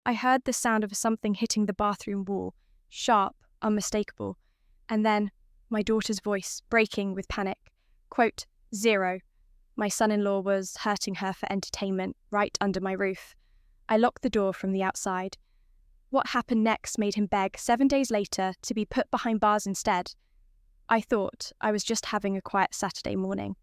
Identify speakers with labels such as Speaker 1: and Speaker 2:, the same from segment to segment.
Speaker 1: I heard the sound of something hitting the bathroom wall, sharp, unmistakable, and then my daughter's voice breaking with panic. Quote, 0. My son-in-law was hurting her for entertainment right under my roof. I locked the door from the outside. What happened next made him beg 7 days later to be put behind bars instead. I thought I was just having a quiet Saturday morning.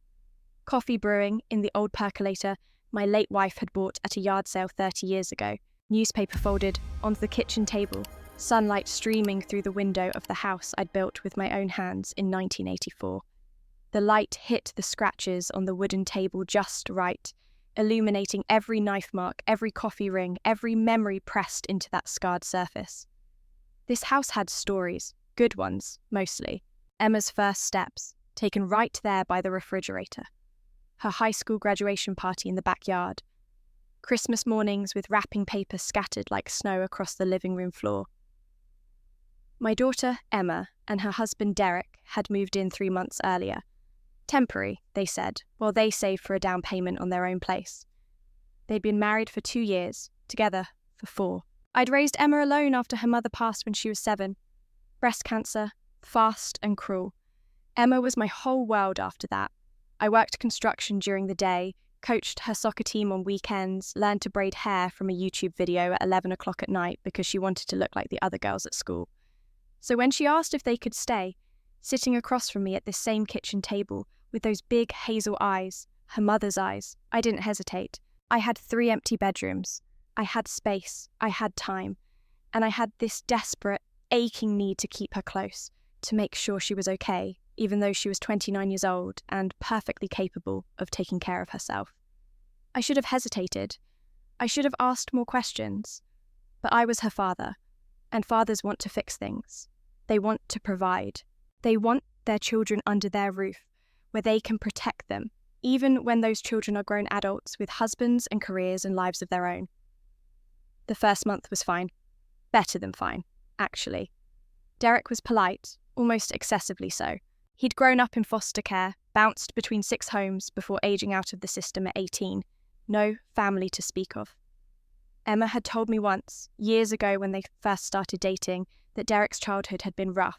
Speaker 1: Coffee brewing in the old percolator my late wife had bought at a yard sale 30 years ago. Newspaper folded onto the kitchen table, sunlight streaming through the window of the house I'd built with my own hands in 1984. The light hit the scratches on the wooden table just right, illuminating every knife mark, every coffee ring, every memory pressed into that scarred surface. This house had stories, good ones, mostly. Emma's first steps, taken right there by the refrigerator. Her high school graduation party in the backyard. Christmas mornings with wrapping paper scattered like snow across the living room floor. My daughter, Emma, and her husband, Derek, had moved in 3 months earlier. Temporary, they said, while they saved for a down payment on their own place. They'd been married for 2 years, together for 4. I'd raised Emma alone after her mother passed when she was 7. Breast cancer, fast and cruel. Emma was my whole world after that. I worked construction during the day, coached her soccer team on weekends, learned to braid hair from a YouTube video at 11 o'clock at night because she wanted to look like the other girls at school. So when she asked if they could stay, sitting across from me at this same kitchen table with those big hazel eyes, her mother's eyes, I didn't hesitate. I had 3 empty bedrooms. I had space, I had time, and I had this desperate, aching need to keep her close, to make sure she was okay, even though she was 29 years old and perfectly capable of taking care of herself. I should have hesitated. I should have asked more questions. But I was her father, and fathers want to fix things. They want to provide. They want their children under their roof, where they can protect them, even when those children are grown adults with husbands and careers and lives of their own. The first month was fine. Better than fine, actually. Derek was polite, almost excessively so. He'd grown up in foster care, bounced between 6 homes before aging out of the system at 18. No family to speak of. Emma had told me once, years ago when they first started dating, that Derek's childhood had been rough.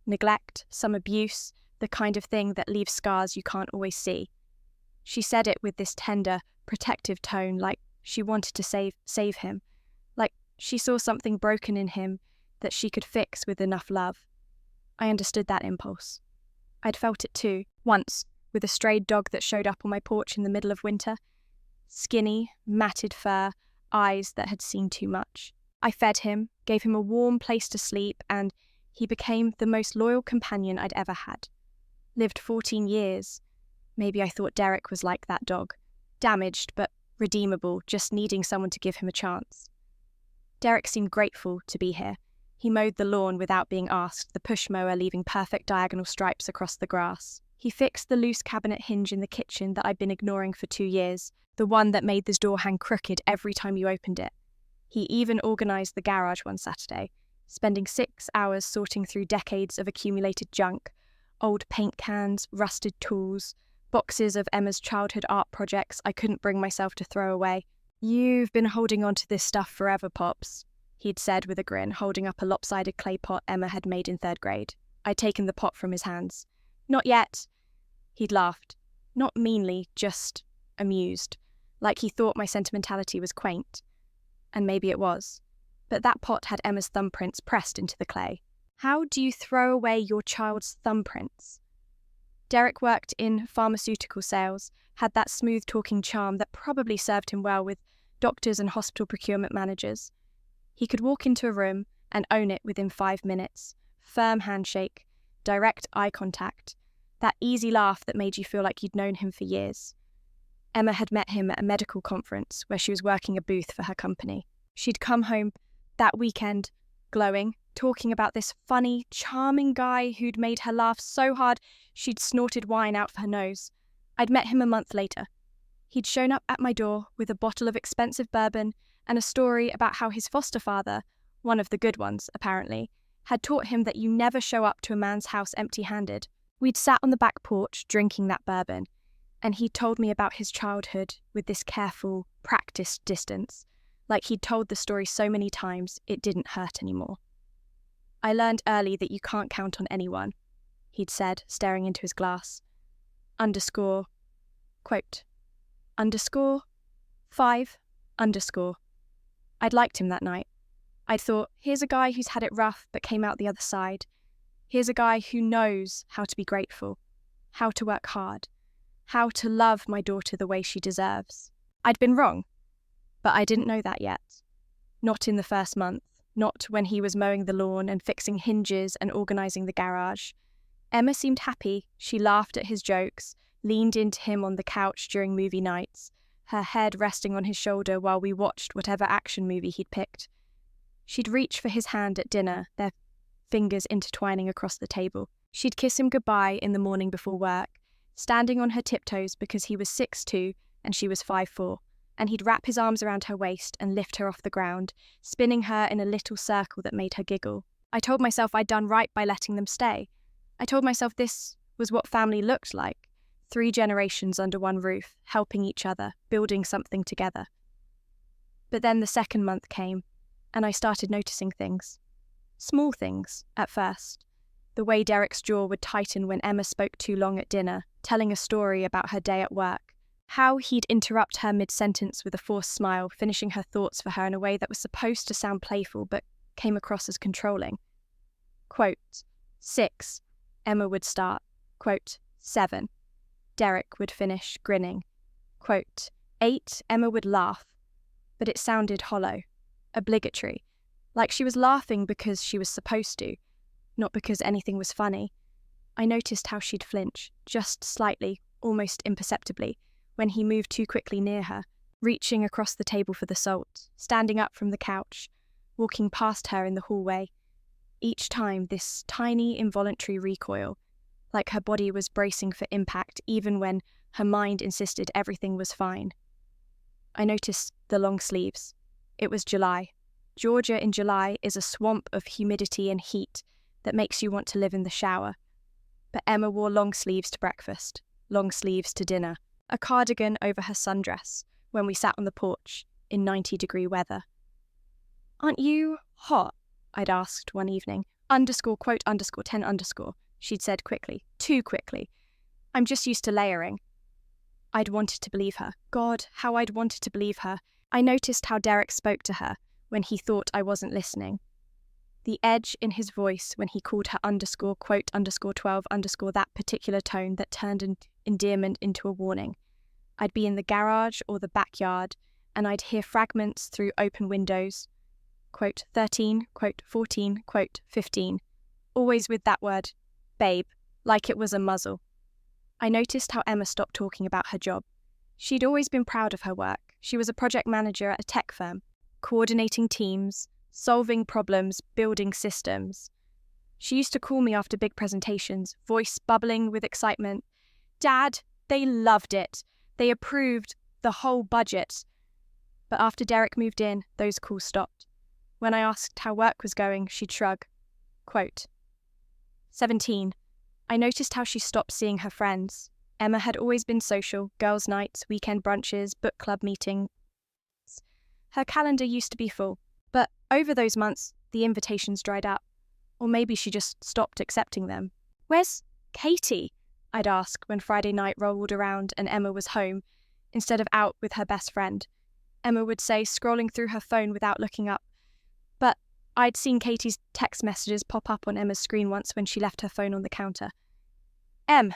Speaker 1: Neglect, some abuse, the kind of thing that leaves scars you can't always see. She said it with this tender, protective tone, like she wanted to save him, like she saw something broken in him that she could fix with enough love. I understood that impulse. I'd felt it too, once, with a strayed dog that showed up on my porch in the middle of winter. Skinny, matted fur, eyes that had seen too much. I fed him, gave him a warm place to sleep, and he became the most loyal companion I'd ever had. Lived 14 years. Maybe I thought Derek was like that dog. Damaged, but redeemable, just needing someone to give him a chance. Derek seemed grateful to be here. He mowed the lawn without being asked, the push mower leaving perfect diagonal stripes across the grass. He fixed the loose cabinet hinge in the kitchen that I'd been ignoring for 2 years, the one that made this door hang crooked every time you opened it. He even organised the garage one Saturday, spending 6 hours sorting through decades of accumulated junk, old paint cans, rusted tools, boxes of Emma's childhood art projects I couldn't bring myself to throw away. "You've been holding on to this stuff forever, Pops," he'd said with a grin, holding up a lopsided clay pot Emma had made in 3rd grade. I'd taken the pot from his hands. "Not yet." He'd laughed. Not meanly, just amused, like he thought my sentimentality was quaint. And maybe it was. But that pot had Emma's thumbprints pressed into the clay. How do you throw away your child's thumbprints? Derek worked in pharmaceutical sales, had that smooth-talking charm that probably served him well with doctors and hospital procurement managers. He could walk into a room and own it within 5 minutes. Firm handshake, direct eye contact, that easy laugh that made you feel like you'd known him for years. Emma had met him at a medical conference where she was working a booth for her company. She'd come home that weekend, glowing, talking about this funny, charming guy who'd made her laugh so hard she'd snorted wine out of her nose. I'd met him a month later. He'd shown up at my door with a bottle of expensive bourbon and a story about how his foster father, one of the good ones apparently, had taught him that you never show up to a man's house empty-handed. We'd sat on the back porch drinking that bourbon, and he told me about his childhood with this careful, practiced distance, like he'd told the story so many times it didn't hurt anymore. I learned early that you can't count on anyone, he'd said, staring into his glass. Underscore, quote, underscore, 5, underscore. I'd liked him that night. I'd thought, here's a guy who's had it rough but came out the other side. Here's a guy who knows how to be grateful, how to work hard, how to love my daughter the way she deserves. I'd been wrong, but I didn't know that yet. Not in the first month, not when he was mowing the lawn and fixing hinges and organising the garage. Emma seemed happy. She laughed at his jokes, leaned into him on the couch during movie nights, her head resting on his shoulder while we watched whatever action movie he'd picked. She'd reach for his hand at dinner, their fingers intertwining across the table. She'd kiss him goodbye in the morning before work, standing on her tiptoes because he was 6'2" and she was 5'4", and he'd wrap his arms around her waist and lift her off the ground, spinning her in a little circle that made her giggle. I told myself I'd done right by letting them stay. I told myself this was what family looked like. 3 generations under one roof, helping each other, building something together. But then the second month came, and I started noticing things. Small things, at first. The way Derek's jaw would tighten when Emma spoke too long at dinner, telling a story about her day at work. How he'd interrupt her mid-sentence with a forced smile, finishing her thoughts for her in a way that was supposed to sound playful but came across as controlling. Quote, 6, Emma would start. Quote, 7. Derek would finish, grinning. Quote, 8, Emma would laugh, but it sounded hollow, obligatory, like she was laughing because she was supposed to, not because anything was funny. I noticed how she'd flinch, just slightly, almost imperceptibly, when he moved too quickly near her, reaching across the table for the salt, standing up from the couch, walking past her in the hallway. Each time this tiny involuntary recoil, like her body was bracing for impact even when her mind insisted everything was fine. I noticed the long sleeves. It was July. Georgia in July is a swamp of humidity and heat that makes you want to live in the shower. But Emma wore long sleeves to breakfast, long sleeves to dinner, a cardigan over her sundress when we sat on the porch in 90-degree weather. Aren't you hot? I'd asked one evening. Underscore, quote, underscore, 10 underscore. She'd said quickly, too quickly. I'm just used to layering. I'd wanted to believe her. God, how I'd wanted to believe her. I noticed how Derek spoke to her when he thought I wasn't listening. The edge in his voice when he called her underscore, quote, underscore 12, underscore that particular tone that turned endearment into a warning. I'd be in the garage or the backyard, and I'd hear fragments through open windows. Quote, 13, quote, 14, quote, 15. Always with that word, babe, like it was a muzzle. I noticed how Emma stopped talking about her job. She'd always been proud of her work. She was a project manager at a tech firm, coordinating teams, solving problems, building systems. She used to call me after big presentations, voice bubbling with excitement. Dad, they loved it. They approved the whole budget. But after Derek moved in, those calls stopped. When I asked how work was going, she'd shrug. Quote, 17. I noticed how she stopped seeing her friends. Emma had always been social, girls' nights, weekend brunches, book club meetings. Her calendar used to be full, but over those months, the invitations dried up. Or maybe she just stopped accepting them. Where's Katie? I'd ask when Friday night rolled around and Emma was home, instead of out with her best friend. Emma would say, scrolling through her phone without looking up. But I'd seen Katie's text messages pop up on Emma's screen once when she left her phone on the counter. Em,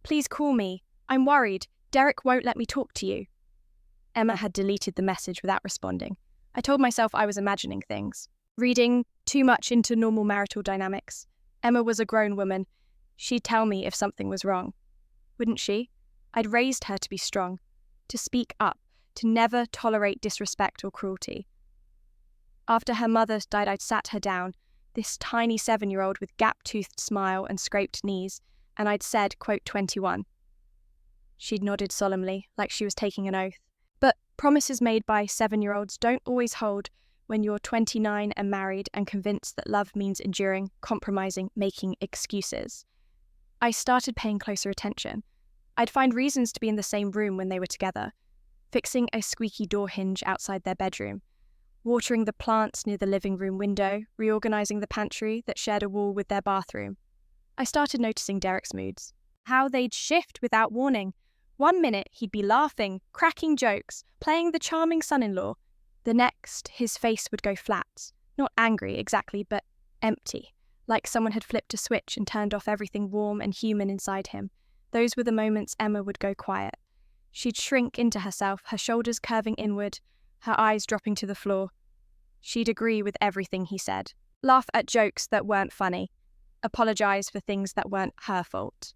Speaker 1: please call me. I'm worried. Derek won't let me talk to you. Emma had deleted the message without responding. I told myself I was imagining things, reading too much into normal marital dynamics. Emma was a grown woman. She'd tell me if something was wrong. Wouldn't she? I'd raised her to be strong, to speak up, to never tolerate disrespect or cruelty. After her mother died, I'd sat her down, this tiny 7-year-old with gap-toothed smile and scraped knees, and I'd said, quote, 21. She'd nodded solemnly, like she was taking an oath. But promises made by 7-year-olds don't always hold when you're 29 and married and convinced that love means enduring, compromising, making excuses. I started paying closer attention. I'd find reasons to be in the same room when they were together, fixing a squeaky door hinge outside their bedroom, watering the plants near the living room window, reorganizing the pantry that shared a wall with their bathroom. I started noticing Derek's moods. How they'd shift without warning. 1 minute, he'd be laughing, cracking jokes, playing the charming son-in-law. The next, his face would go flat. Not angry, exactly, but empty. Like someone had flipped a switch and turned off everything warm and human inside him. Those were the moments Emma would go quiet. She'd shrink into herself, her shoulders curving inward, her eyes dropping to the floor. She'd agree with everything he said, laugh at jokes that weren't funny, apologize for things that weren't her fault.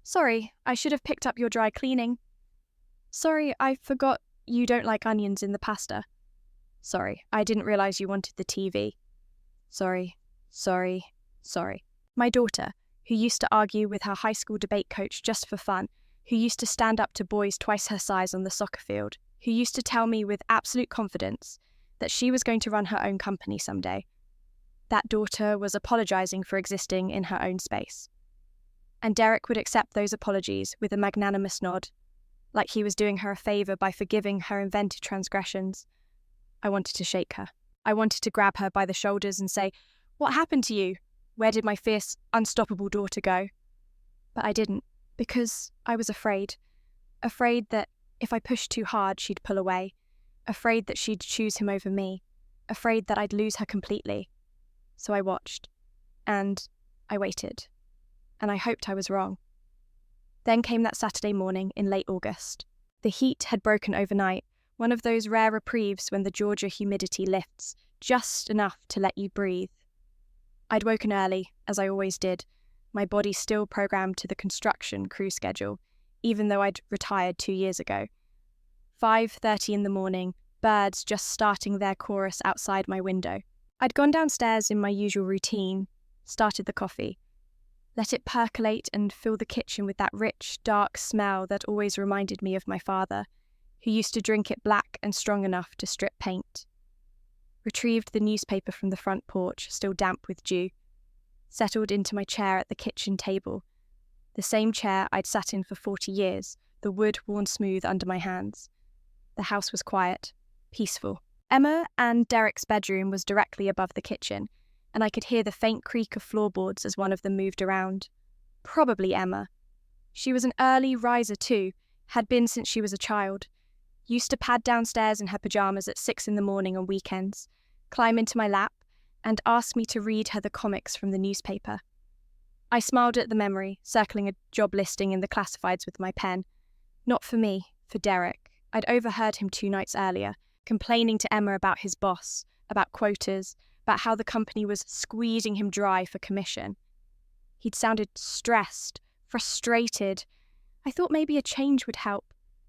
Speaker 1: Sorry, I should have picked up your dry cleaning. Sorry, I forgot you don't like onions in the pasta. Sorry, I didn't realize you wanted the TV. Sorry. My daughter, who used to argue with her high school debate coach just for fun, who used to stand up to boys twice her size on the soccer field, who used to tell me with absolute confidence that she was going to run her own company someday. That daughter was apologizing for existing in her own space. And Derek would accept those apologies with a magnanimous nod, like he was doing her a favor by forgiving her invented transgressions. I wanted to shake her. I wanted to grab her by the shoulders and say, "What happened to you? Where did my fierce, unstoppable daughter go?" But I didn't, because I was afraid. Afraid that if I pushed too hard, she'd pull away. Afraid that she'd choose him over me. Afraid that I'd lose her completely. So I watched. And I waited. And I hoped I was wrong. Then came that Saturday morning in late August. The heat had broken overnight, one of those rare reprieves when the Georgia humidity lifts, just enough to let you breathe. I'd woken early, as I always did, my body still programmed to the construction crew schedule, even though I'd retired 2 years ago. 5:30 in the morning, birds just starting their chorus outside my window. I'd gone downstairs in my usual routine, started the coffee, let it percolate and fill the kitchen with that rich, dark smell that always reminded me of my father, who used to drink it black and strong enough to strip paint. Retrieved the newspaper from the front porch, still damp with dew. Settled into my chair at the kitchen table, the same chair I'd sat in for 40 years, the wood worn smooth under my hands. The house was quiet, peaceful. Emma and Derek's bedroom was directly above the kitchen, and I could hear the faint creak of floorboards as one of them moved around. Probably Emma. She was an early riser too, had been since she was a child. Used to pad downstairs in her pyjamas at 6 in the morning on weekends, climb into my lap, and ask me to read her the comics from the newspaper. I smiled at the memory, circling a job listing in the classifieds with my pen. Not for me, for Derek. I'd overheard him 2 nights earlier, complaining to Emma about his boss, about quotas, about how the company was squeezing him dry for commission. He'd sounded stressed, frustrated. I thought maybe a change would help.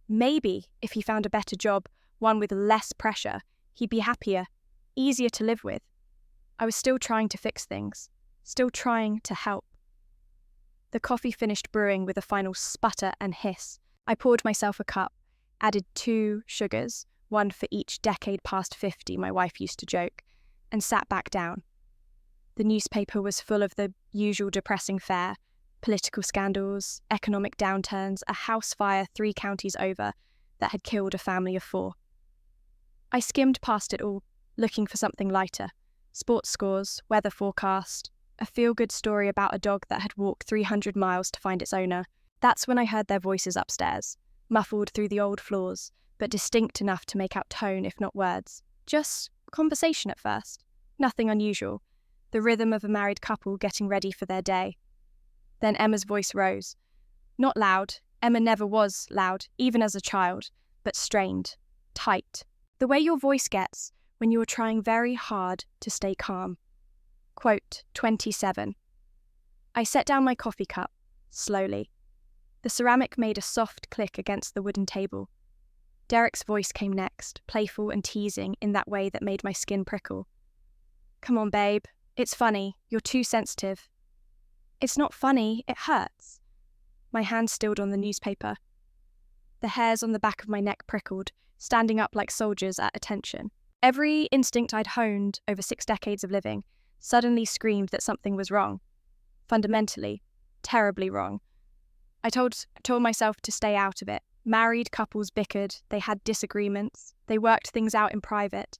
Speaker 1: Maybe, if he found a better job, one with less pressure, he'd be happier, easier to live with. I was still trying to fix things, still trying to help. The coffee finished brewing with a final sputter and hiss. I poured myself a cup, added 2 sugars, one for each decade past 50, my wife used to joke, and sat back down. The newspaper was full of the usual depressing fare, political scandals, economic downturns, a house fire 3 counties over that had killed a family of 4. I skimmed past it all, looking for something lighter. Sports scores, weather forecast, a feel-good story about a dog that had walked 300 miles to find its owner. That's when I heard their voices upstairs, muffled through the old floors, but distinct enough to make out tone if not words. Just conversation at first. Nothing unusual. The rhythm of a married couple getting ready for their day. Then Emma's voice rose. Not loud. Emma never was loud, even as a child, but strained, tight. The way your voice gets when you are trying very hard to stay calm. Quote 27. I set down my coffee cup, slowly. The ceramic made a soft click against the wooden table. Derek's voice came next, playful and teasing in that way that made my skin prickle. Come on, babe. It's funny. You're too sensitive. It's not funny. It hurts. My hand stilled on the newspaper. The hairs on the back of my neck prickled, standing up like soldiers at attention. Every instinct I'd honed over 6 decades of living suddenly screamed that something was wrong. Fundamentally, terribly wrong. I told myself to stay out of it. Married couples bickered, they had disagreements, they worked things out in private.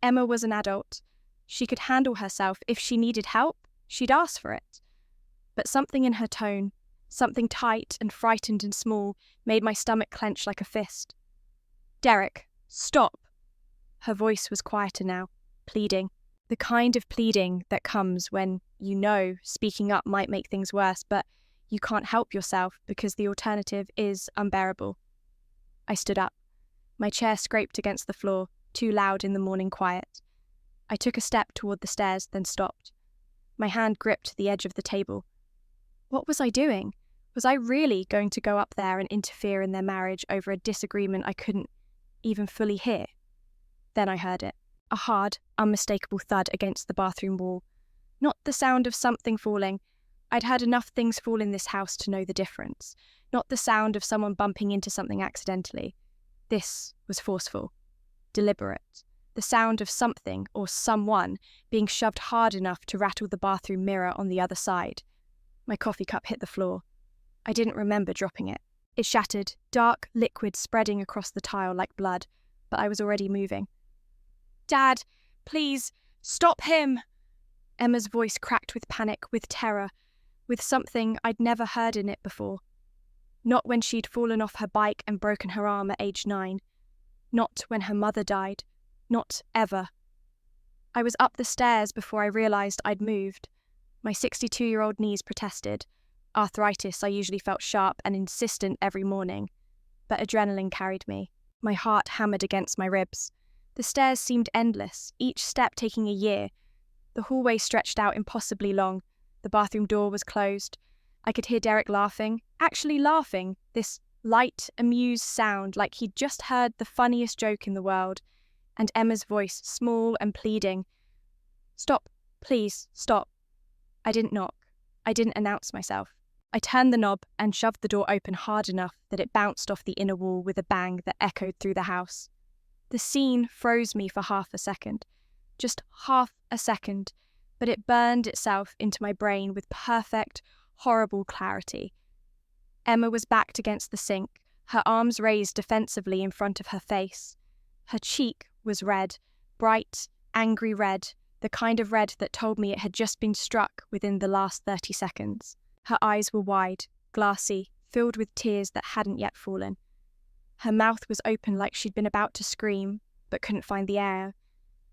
Speaker 1: Emma was an adult. She could handle herself. If she needed help, she'd ask for it. But something in her tone, something tight and frightened and small, made my stomach clench like a fist. "Derek, stop!" Her voice was quieter now, pleading. The kind of pleading that comes when you know speaking up might make things worse, but you can't help yourself because the alternative is unbearable. I stood up. My chair scraped against the floor, too loud in the morning quiet. I took a step toward the stairs, then stopped. My hand gripped the edge of the table. What was I doing? Was I really going to go up there and interfere in their marriage over a disagreement I couldn't even fully hear? Then I heard it. A hard, unmistakable thud against the bathroom wall. Not the sound of something falling. I'd heard enough things fall in this house to know the difference. Not the sound of someone bumping into something accidentally. This was forceful, deliberate. The sound of something or someone being shoved hard enough to rattle the bathroom mirror on the other side. My coffee cup hit the floor. I didn't remember dropping it. It shattered, dark liquid spreading across the tile like blood, but I was already moving. "Dad, please, stop him!" Emma's voice cracked with panic, with terror, with something I'd never heard in it before. Not when she'd fallen off her bike and broken her arm at age 9. Not when her mother died. Not ever. I was up the stairs before I realised I'd moved. My 62-year-old knees protested. Arthritis I usually felt sharp and insistent every morning. But adrenaline carried me. My heart hammered against my ribs. The stairs seemed endless, each step taking a year. The hallway stretched out impossibly long. The bathroom door was closed. I could hear Derek laughing, actually laughing, this light, amused sound like he'd just heard the funniest joke in the world. And Emma's voice, small and pleading. "Stop, please, stop." I didn't knock. I didn't announce myself. I turned the knob and shoved the door open hard enough that it bounced off the inner wall with a bang that echoed through the house. The scene froze me for half a second. Just half a second, but it burned itself into my brain with perfect, horrible clarity. Emma was backed against the sink, her arms raised defensively in front of her face. Her cheek was red, bright, angry red, the kind of red that told me it had just been struck within the last 30 seconds. Her eyes were wide, glassy, filled with tears that hadn't yet fallen. Her mouth was open like she'd been about to scream, but couldn't find the air.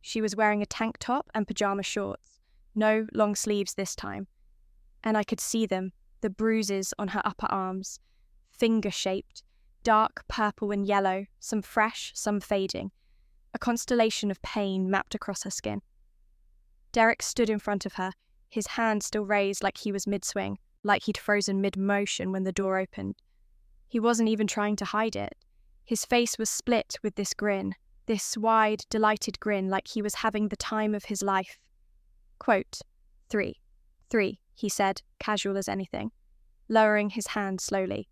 Speaker 1: She was wearing a tank top and pajama shorts, no long sleeves this time. And I could see them, the bruises on her upper arms, finger-shaped, dark purple and yellow, some fresh, some fading. A constellation of pain mapped across her skin. Derek stood in front of her, his hand still raised like he was mid-swing, like he'd frozen mid-motion when the door opened. He wasn't even trying to hide it. His face was split with this grin, this wide, delighted grin like he was having the time of his life. Quote, three, he said, casual as anything, lowering his hand slowly,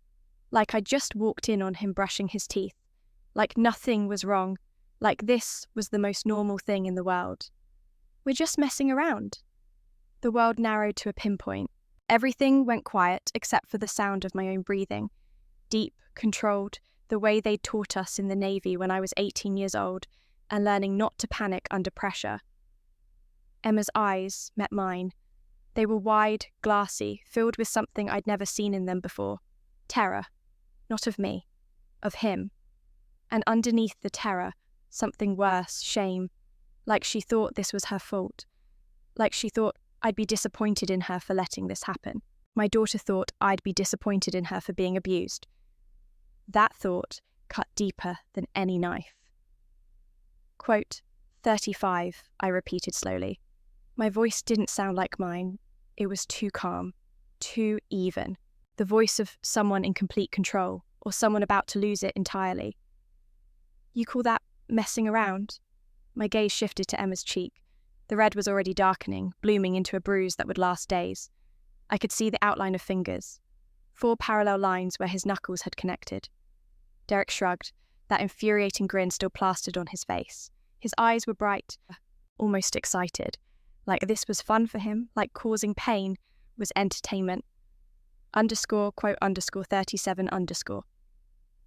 Speaker 1: like I'd just walked in on him brushing his teeth, like nothing was wrong, like this was the most normal thing in the world. We're just messing around. The world narrowed to a pinpoint. Everything went quiet except for the sound of my own breathing. Deep, controlled, the way they'd taught us in the Navy when I was 18 years old, and learning not to panic under pressure. Emma's eyes met mine. They were wide, glassy, filled with something I'd never seen in them before. Terror. Not of me. Of him. And underneath the terror, something worse, shame. Like she thought this was her fault. Like she thought I'd be disappointed in her for letting this happen. My daughter thought I'd be disappointed in her for being abused. That thought cut deeper than any knife. Quote, 35, I repeated slowly. My voice didn't sound like mine. It was too calm, too even. The voice of someone in complete control, or someone about to lose it entirely. You call that messing around? My gaze shifted to Emma's cheek. The red was already darkening, blooming into a bruise that would last days. I could see the outline of fingers. 4 parallel lines where his knuckles had connected. Derek shrugged, that infuriating grin still plastered on his face. His eyes were bright, almost excited. Like this was fun for him, like causing pain was entertainment. Quote, 37 _.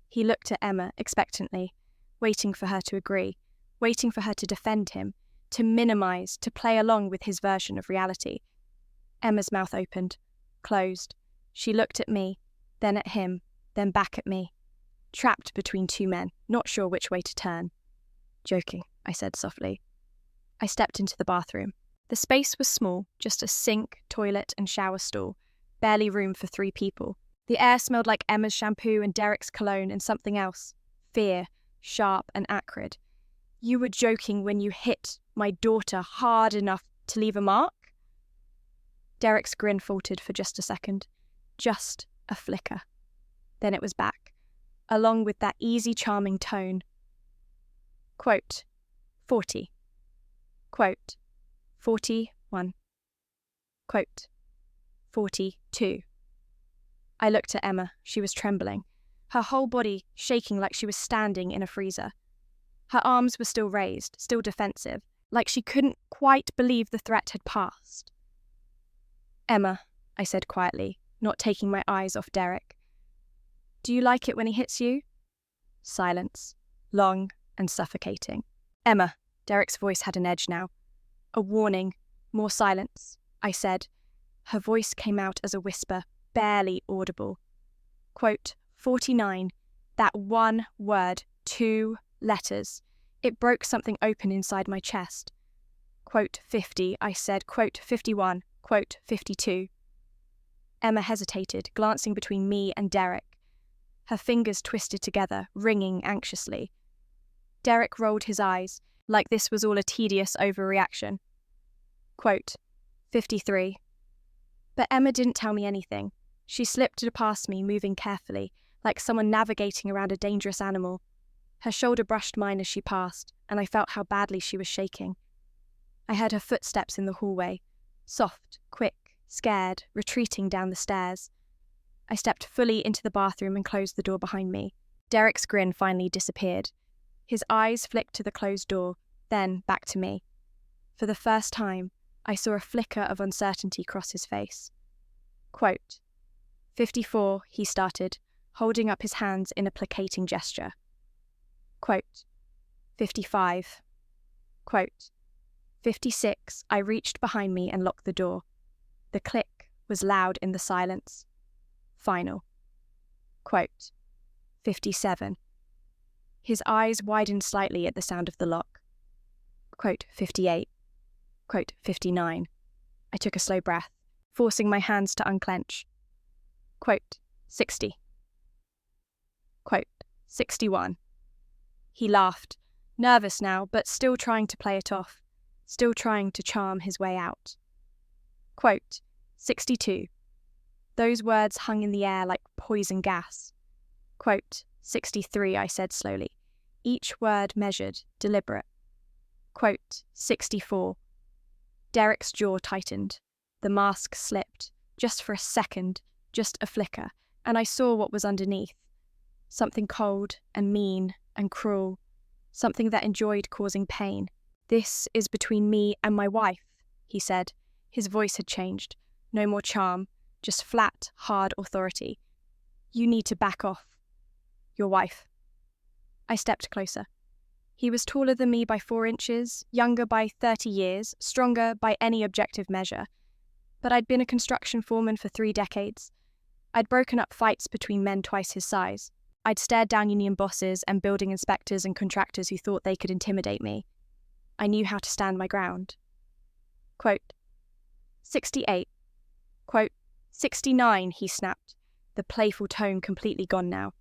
Speaker 1: He looked at Emma expectantly, waiting for her to agree, waiting for her to defend him, to minimize, to play along with his version of reality. Emma's mouth opened, closed. She looked at me, then at him, then back at me. Trapped between two men, not sure which way to turn. Joking, I said softly. I stepped into the bathroom. The space was small, just a sink, toilet, and shower stall. Barely room for 3 people. The air smelled like Emma's shampoo and Derek's cologne and something else. Fear, sharp and acrid. You were joking when you hit my daughter hard enough to leave a mark? Derek's grin faltered for just a second. Just a flicker. Then it was back, along with that easy, charming tone. Quote, 40. Quote, 41. Quote, 42. I looked at Emma. She was trembling, her whole body shaking like she was standing in a freezer. Her arms were still raised, still defensive, like she couldn't quite believe the threat had passed. Emma, I said quietly, not taking my eyes off Derek. Do you like it when he hits you? Silence, long and suffocating. Emma, Derek's voice had an edge now. A warning, more silence, I said. Her voice came out as a whisper, barely audible. Quote, 49, that one word, 2 letters. It broke something open inside my chest. Quote, 50, I said. Quote, 51. Quote, 52. Emma hesitated, glancing between me and Derek. Her fingers twisted together, ringing anxiously. Derek rolled his eyes, like this was all a tedious overreaction. Quote, 53. But Emma didn't tell me anything. She slipped past me, moving carefully, like someone navigating around a dangerous animal. Her shoulder brushed mine as she passed, and I felt how badly she was shaking. I heard her footsteps in the hallway, soft, quick, scared, retreating down the stairs. I stepped fully into the bathroom and closed the door behind me. Derek's grin finally disappeared. His eyes flicked to the closed door, then back to me. For the first time, I saw a flicker of uncertainty cross his face. Quote, 54, he started, holding up his hands in a placating gesture. Quote, 55. Quote, 56, I reached behind me and locked the door. The click was loud in the silence. Final. Quote, 57. His eyes widened slightly at the sound of the lock. Quote, 58. Quote, 59. I took a slow breath, forcing my hands to unclench. Quote, 60. Quote, 61. He laughed, nervous now, but still trying to play it off, still trying to charm his way out. Quote, 62. Those words hung in the air like poison gas. Quote, 63, I said slowly, each word measured, deliberate. Quote, 64. Derek's jaw tightened. The mask slipped, just for a second, just a flicker, and I saw what was underneath. Something cold and mean and cruel, something that enjoyed causing pain. This is between me and my wife, he said. His voice had changed. No more charm, just flat, hard authority. You need to back off. Your wife. I stepped closer. He was taller than me by 4 inches, younger by 30 years, stronger by any objective measure. But I'd been a construction foreman for 3 decades. I'd broken up fights between men twice his size. I'd stared down union bosses and building inspectors and contractors who thought they could intimidate me. I knew how to stand my ground. Quote, 68. Quote, 69, he snapped, the playful tone completely gone now.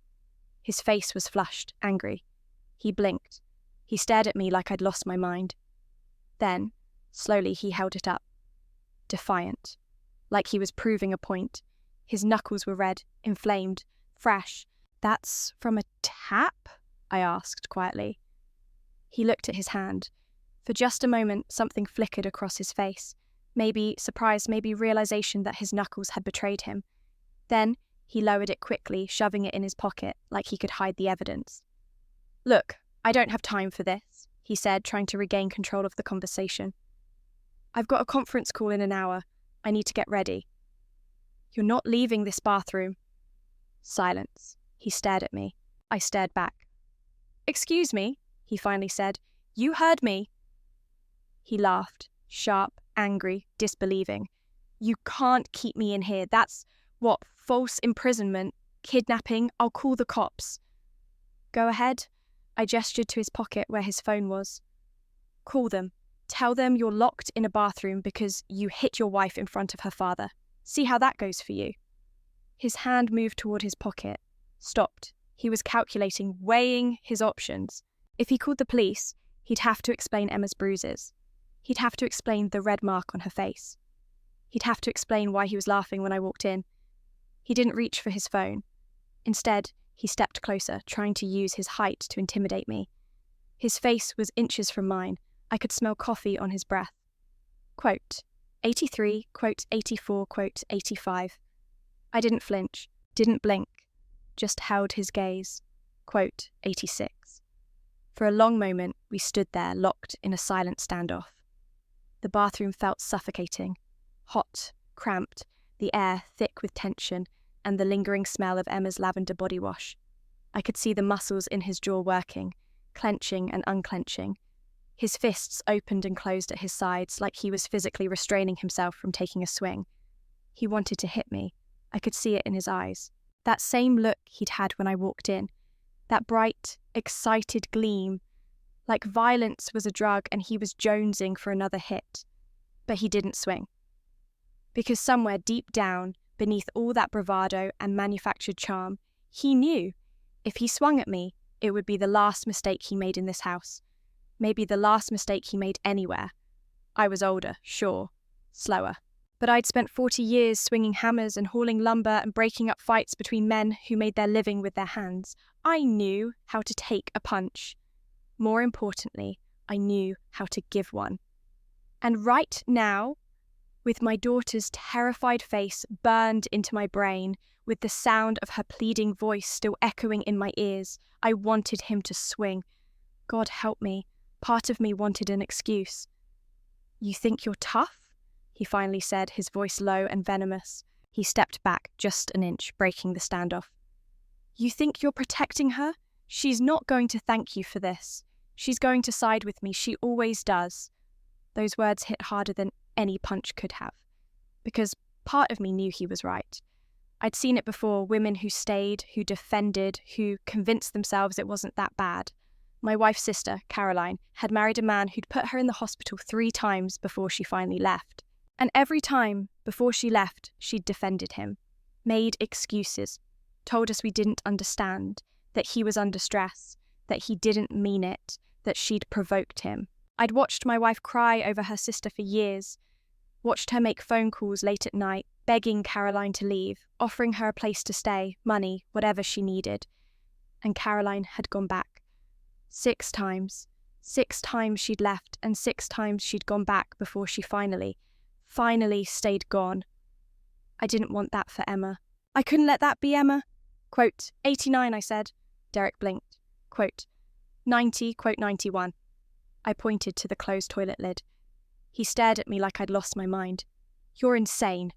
Speaker 1: His face was flushed, angry. He blinked. He stared at me like I'd lost my mind. Then, slowly, he held it up. Defiant. Like he was proving a point. His knuckles were red, inflamed, fresh. That's from a tap? I asked quietly. He looked at his hand. For just a moment, something flickered across his face. Maybe surprise, maybe realization that his knuckles had betrayed him. Then, he lowered it quickly, shoving it in his pocket, like he could hide the evidence. Look, I don't have time for this, he said, trying to regain control of the conversation. I've got a conference call in an hour. I need to get ready. You're not leaving this bathroom. Silence. He stared at me. I stared back. Excuse me, he finally said. You heard me. He laughed, sharp, angry, disbelieving. You can't keep me in here. That's what, false imprisonment, kidnapping, I'll call the cops. Go ahead. I gestured to his pocket where his phone was. Call them. Tell them you're locked in a bathroom because you hit your wife in front of her father. See how that goes for you. His hand moved toward his pocket, stopped. He was calculating, weighing his options. If he called the police, he'd have to explain Emma's bruises. He'd have to explain the red mark on her face. He'd have to explain why he was laughing when I walked in. He didn't reach for his phone. Instead, he stepped closer, trying to use his height to intimidate me. His face was inches from mine. I could smell coffee on his breath. Quote, 83, quote, 84, quote, 85. I didn't flinch, didn't blink, just held his gaze. Quote, 86. For a long moment, we stood there, locked in a silent standoff. The bathroom felt suffocating, hot, cramped, the air thick with tension, and the lingering smell of Emma's lavender body wash. I could see the muscles in his jaw working, clenching and unclenching. His fists opened and closed at his sides like he was physically restraining himself from taking a swing. He wanted to hit me. I could see it in his eyes. That same look he'd had when I walked in. That bright, excited gleam, like violence was a drug and he was jonesing for another hit. But he didn't swing. Because somewhere deep down, beneath all that bravado and manufactured charm, he knew if he swung at me, it would be the last mistake he made in this house. Maybe the last mistake he made anywhere. I was older, sure, slower. But I'd spent 40 years swinging hammers and hauling lumber and breaking up fights between men who made their living with their hands. I knew how to take a punch. More importantly, I knew how to give one. And right now, with my daughter's terrified face burned into my brain, with the sound of her pleading voice still echoing in my ears, I wanted him to swing. God help me, part of me wanted an excuse. You think you're tough? He finally said, his voice low and venomous. He stepped back just an inch, breaking the standoff. You think you're protecting her? She's not going to thank you for this. She's going to side with me, she always does. Those words hit harder than any punch could have, because part of me knew he was right. I'd seen it before, women who stayed, who defended, who convinced themselves it wasn't that bad. My wife's sister, Caroline, had married a man who'd put her in the hospital 3 times before she finally left. And every time before she left, she'd defended him, made excuses, told us we didn't understand, that he was under stress, that he didn't mean it, that she'd provoked him. I'd watched my wife cry over her sister for years, watched her make phone calls late at night, begging Caroline to leave, offering her a place to stay, money, whatever she needed. And Caroline had gone back. 6 times. 6 times she'd left, and 6 times she'd gone back before she finally stayed gone. I didn't want that for Emma. I couldn't let that be Emma. Quote, 89, I said. Derek blinked. Quote, 90, quote, 91. I pointed to the closed toilet lid. He stared at me like I'd lost my mind. You're insane.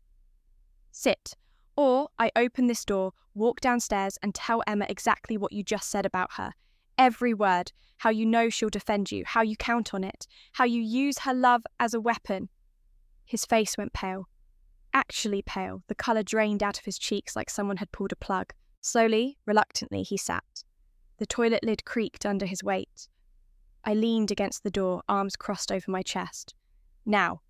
Speaker 1: Sit. Or I open this door, walk downstairs and tell Emma exactly what you just said about her. Every word, how you know she'll defend you, how you count on it, how you use her love as a weapon. His face went pale. Actually pale, the colour drained out of his cheeks like someone had pulled a plug. Slowly, reluctantly, he sat. The toilet lid creaked under his weight. I leaned against the door, arms crossed over my chest. Now,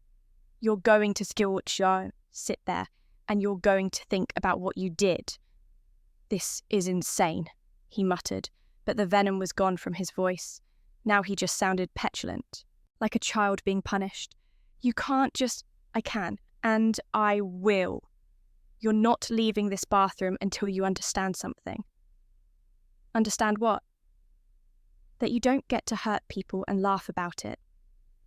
Speaker 1: you're going to sit there, and you're going to think about what you did. This is insane, he muttered, but the venom was gone from his voice. Now he just sounded petulant, like a child being punished. You can't just... I can, and I will. You're not leaving this bathroom until you understand something. Understand what? That you don't get to hurt people and laugh about it.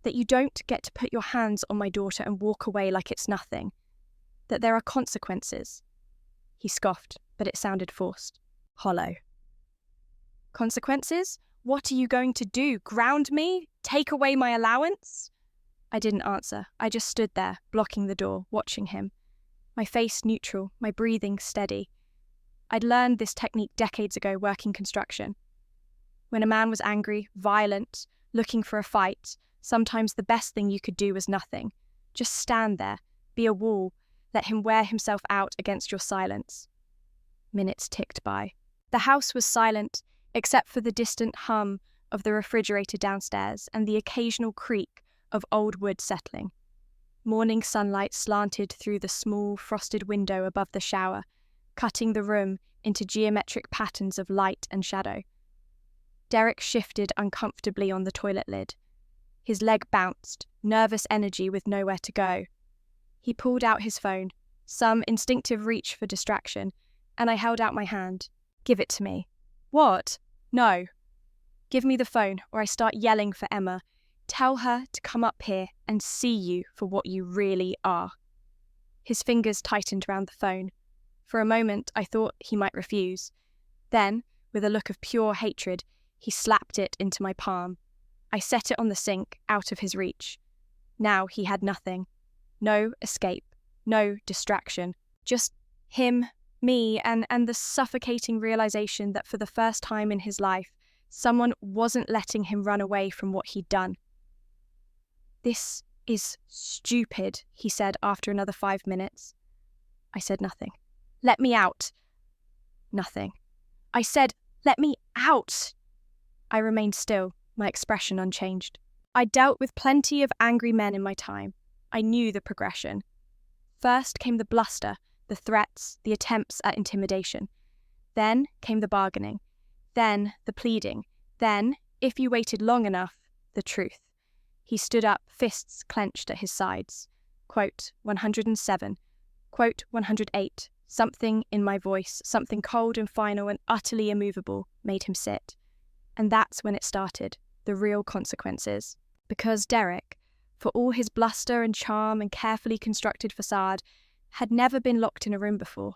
Speaker 1: That you don't get to put your hands on my daughter and walk away like it's nothing. That there are consequences. He scoffed, but it sounded forced, hollow. Consequences? What are you going to do? Ground me? Take away my allowance? I didn't answer. I just stood there, blocking the door, watching him. My face neutral, my breathing steady. I'd learned this technique decades ago working construction. When a man was angry, violent, looking for a fight, sometimes the best thing you could do was nothing. Just stand there, be a wall, let him wear himself out against your silence. Minutes ticked by. The house was silent, except for the distant hum of the refrigerator downstairs and the occasional creak of old wood settling. Morning sunlight slanted through the small, frosted window above the shower, cutting the room into geometric patterns of light and shadow. Derek shifted uncomfortably on the toilet lid. His leg bounced, nervous energy with nowhere to go. He pulled out his phone, some instinctive reach for distraction, and I held out my hand. "Give it to me." "What?" "No. Give me the phone, or I start yelling for Emma. Tell her to come up here and see you for what you really are." His fingers tightened round the phone. For a moment, I thought he might refuse. Then, with a look of pure hatred, he slapped it into my palm. I set it on the sink, out of his reach. Now he had nothing. No escape, no distraction. Just him, me, and the suffocating realization that for the first time in his life, someone wasn't letting him run away from what he'd done. "This is stupid," he said after another 5 minutes. I said nothing. "Let me out." Nothing. I said, "Let me out." I remained still, my expression unchanged. I'd dealt with plenty of angry men in my time. I knew the progression. First came the bluster, the threats, the attempts at intimidation. Then came the bargaining. Then the pleading. Then, if you waited long enough, the truth. He stood up, fists clenched at his sides. Quote 107. Quote 108. Something in my voice, something cold and final and utterly immovable, made him sit. And that's when it started, the real consequences. Because Derek, for all his bluster and charm and carefully constructed facade, had never been locked in a room before.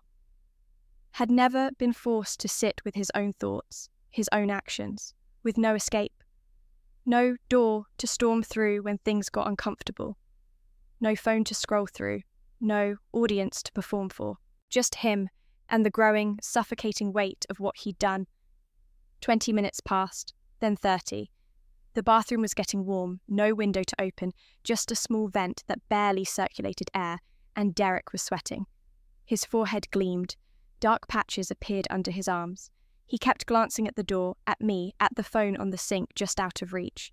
Speaker 1: Had never been forced to sit with his own thoughts, his own actions, with no escape. No door to storm through when things got uncomfortable. No phone to scroll through. No audience to perform for. Just him and the growing, suffocating weight of what he'd done. 20 minutes passed, then 30. The bathroom was getting warm, no window to open, just a small vent that barely circulated air, and Derek was sweating. His forehead gleamed. Dark patches appeared under his arms. He kept glancing at the door, at me, at the phone on the sink just out of reach.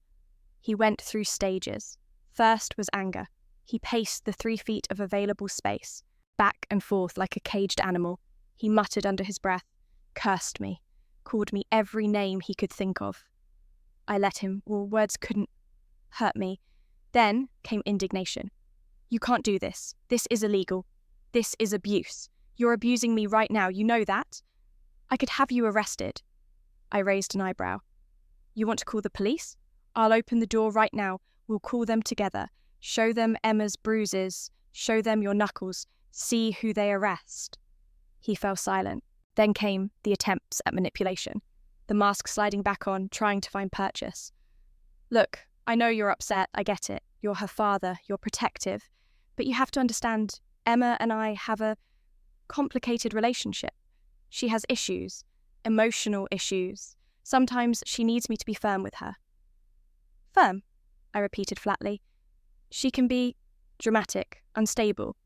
Speaker 1: He went through stages. First was anger. He paced the 3 feet of available space, back and forth like a caged animal. He muttered under his breath, cursed me, called me every name he could think of. I let him, words couldn't hurt me. Then came indignation. "You can't do this. This is illegal. This is abuse. You're abusing me right now, you know that? I could have you arrested." I raised an eyebrow. "You want to call the police? I'll open the door right now. We'll call them together. Show them Emma's bruises. Show them your knuckles. See who they arrest." He fell silent. Then came the attempts at manipulation. The mask sliding back on, trying to find purchase. "Look, I know you're upset, I get it. You're her father, you're protective. But you have to understand, Emma and I have a complicated relationship. She has issues, emotional issues. Sometimes she needs me to be firm with her." "Firm?" I repeated flatly. "She can be dramatic, unstable.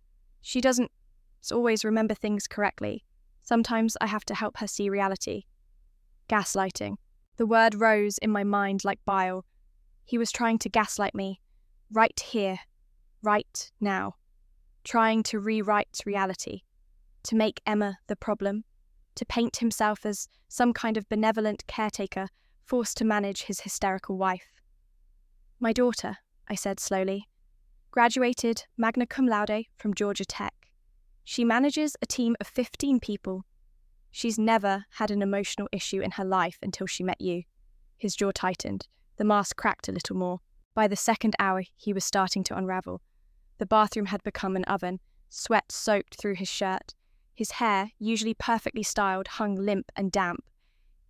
Speaker 1: She doesn't always remember things correctly. Sometimes I have to help her see reality." Gaslighting. The word rose in my mind like bile. He was trying to gaslight me, right here, right now. Trying to rewrite reality. To make Emma the problem. To paint himself as some kind of benevolent caretaker forced to manage his hysterical wife. "My daughter," I said slowly, "graduated magna cum laude from Georgia Tech. She manages a team of 15 people. She's never had an emotional issue in her life until she met you." His jaw tightened. The mask cracked a little more. By the second hour, he was starting to unravel. The bathroom had become an oven. Sweat soaked through his shirt. His hair, usually perfectly styled, hung limp and damp.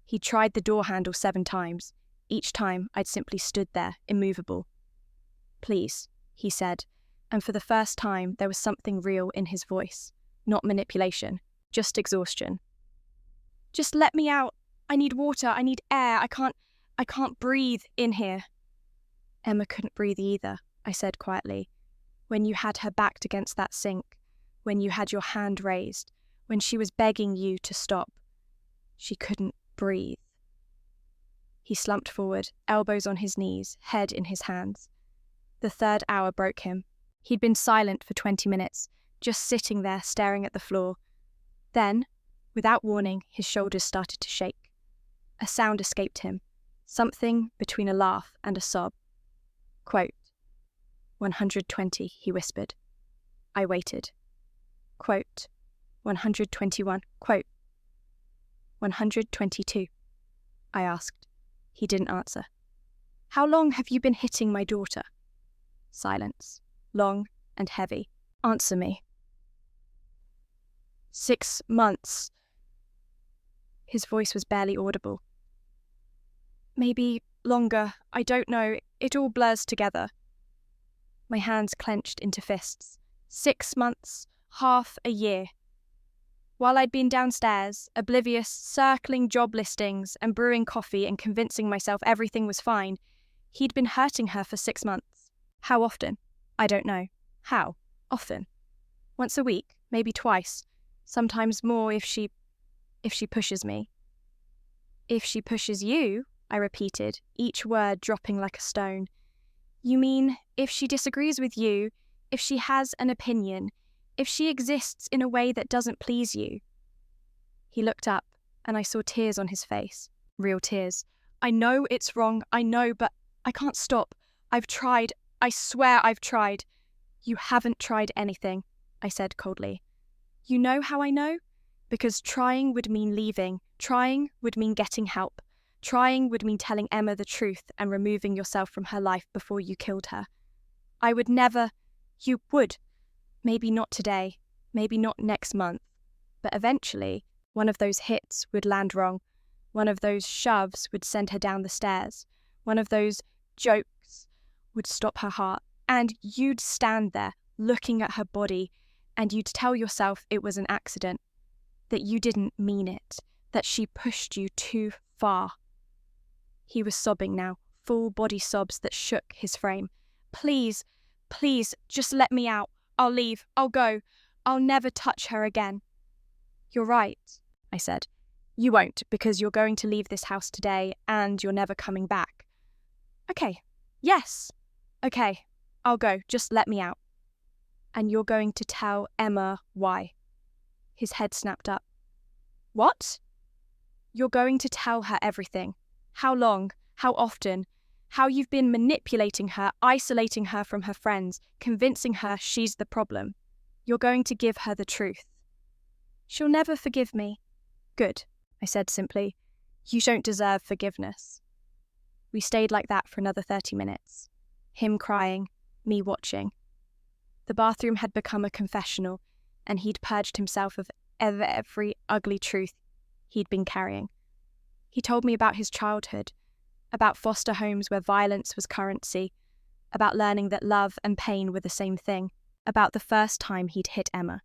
Speaker 1: He tried the door handle 7 times. Each time, I'd simply stood there, immovable. "Please," he said, and for the first time, there was something real in his voice. Not manipulation, just exhaustion. "Just let me out. I need water. I need air. I can't breathe in here." Emma couldn't breathe either, I said quietly. When you had her backed against that sink, when you had your hand raised, when she was begging you to stop. She couldn't breathe. He slumped forward, elbows on his knees, head in his hands. The third hour broke him. He'd been silent for 20 minutes, just sitting there staring at the floor. Then, without warning, his shoulders started to shake. A sound escaped him, something between a laugh and a sob. Quote, 120, he whispered. I waited. Quote, 121, quote, 122, I asked. He didn't answer. How long have you been hitting my daughter? Silence, long and heavy. Answer me. 6 months. His voice was barely audible. Maybe longer, I don't know, it all blurs together. My hands clenched into fists. 6 months, half a year. While I'd been downstairs, oblivious, circling job listings and brewing coffee and convincing myself everything was fine, he'd been hurting her for 6 months. How often? I don't know. How? Often. Once a week, maybe twice, sometimes more if she pushes me. If she pushes you, I repeated, each word dropping like a stone. You mean if she disagrees with you, if she has an opinion, if she exists in a way that doesn't please you? He looked up, and I saw tears on his face. Real tears. I know it's wrong, I know, but I can't stop. I've tried. I swear I've tried. You haven't tried anything, I said coldly. You know how I know? Because trying would mean leaving. Trying would mean getting help. Trying would mean telling Emma the truth and removing yourself from her life before you killed her. I would never. You would. Maybe not today, maybe not next month, but eventually one of those hits would land wrong. One of those shoves would send her down the stairs. One of those jokes would stop her heart. And you'd stand there looking at her body and you'd tell yourself it was an accident, that you didn't mean it, that she pushed you too far. He was sobbing now, full body sobs that shook his frame. Please, please, just let me out. I'll leave. I'll go. I'll never touch her again. You're right, I said. You won't, because you're going to leave this house today and you're never coming back. Okay. Yes. Okay. I'll go. Just let me out. And you're going to tell Emma why. His head snapped up. What? You're going to tell her everything. How long? How often? How you've been manipulating her, isolating her from her friends, convincing her she's the problem. You're going to give her the truth. She'll never forgive me. Good, I said simply. You don't deserve forgiveness. We stayed like that for another 30 minutes. Him crying, me watching. The bathroom had become a confessional, and he'd purged himself of every ugly truth he'd been carrying. He told me about his childhood, about foster homes where violence was currency, about learning that love and pain were the same thing, about the first time he'd hit Emma.